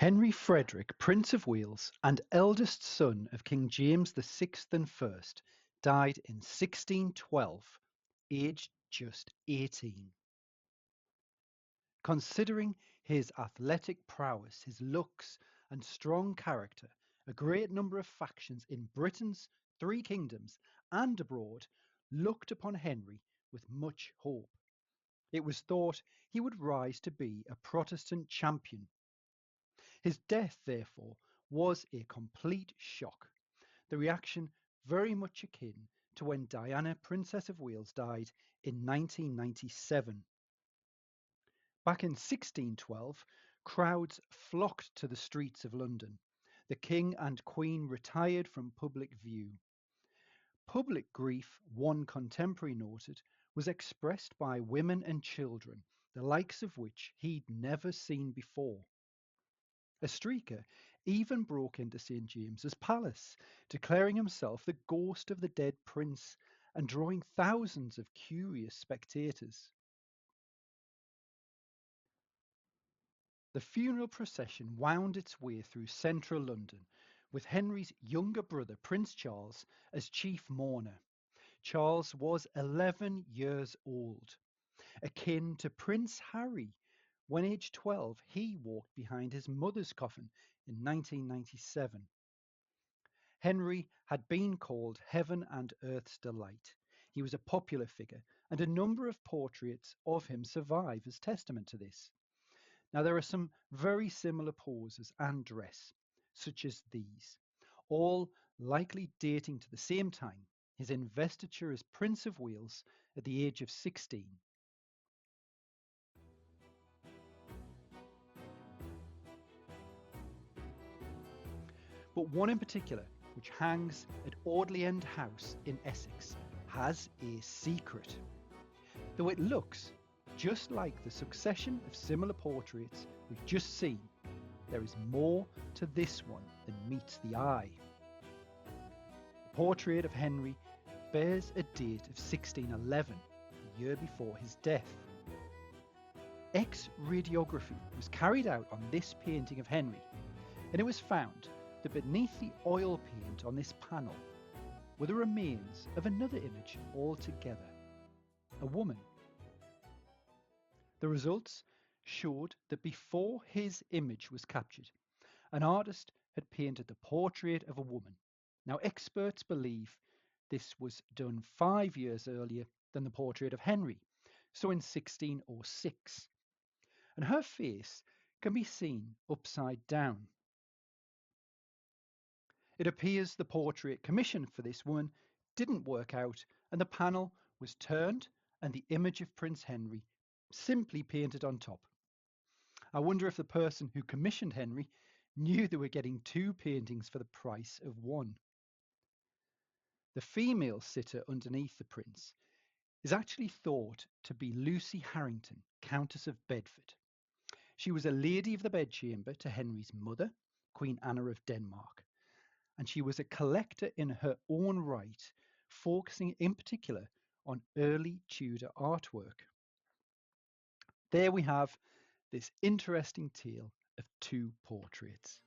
Henry Frederick, Prince of Wales and eldest son of King James VI and I, died in 1612, aged just 18. Considering his athletic prowess, his looks, and strong character, a great number of factions in Britain's three kingdoms and abroad looked upon Henry with much hope. It was thought he would rise to be a Protestant champion. His death, therefore, was a complete shock, the reaction very much akin to when Diana, Princess of Wales, died in 1997. Back in 1612, crowds flocked to the streets of London. The King and Queen retired from public view. Public grief, one contemporary noted, was expressed by women and children, the likes of which he'd never seen before. A streaker even broke into St. James's Palace, declaring himself the ghost of the dead prince and drawing thousands of curious spectators. The funeral procession wound its way through central London, with Henry's younger brother, Prince Charles, as chief mourner. Charles was 11 years old, akin to Prince Harry. When aged 12, he walked behind his mother's coffin in 1997. Henry had been called Heaven and Earth's Delight. He was a popular figure, and a number of portraits of him survive as testament to this. Now, there are some very similar poses and dress, such as these, all likely dating to the same time, his investiture as Prince of Wales at the age of 16. But one in particular, which hangs at Audley End House in Essex, has a secret. Though it looks just like the succession of similar portraits we've just seen, there is more to this one than meets the eye. The portrait of Henry bears a date of 1611, the year before his death. Ex-radiography was carried out on this painting of Henry, and it was found that beneath the oil paint on this panel were the remains of another image altogether, a woman. The results showed that before his image was captured, an artist had painted the portrait of a woman. Now, experts believe this was done 5 years earlier than the portrait of Henry, so in 1606. And her face can be seen upside down. It appears the portrait commissioned for this woman didn't work out, and the panel was turned and the image of Prince Henry simply painted on top. I wonder if the person who commissioned Henry knew they were getting two paintings for the price of one. The female sitter underneath the prince is actually thought to be Lucy Harrington, Countess of Bedford. She was a lady of the bedchamber to Henry's mother, Queen Anna of Denmark, and she was a collector in her own right, focusing in particular on early Tudor artwork. There we have this interesting tale of two portraits.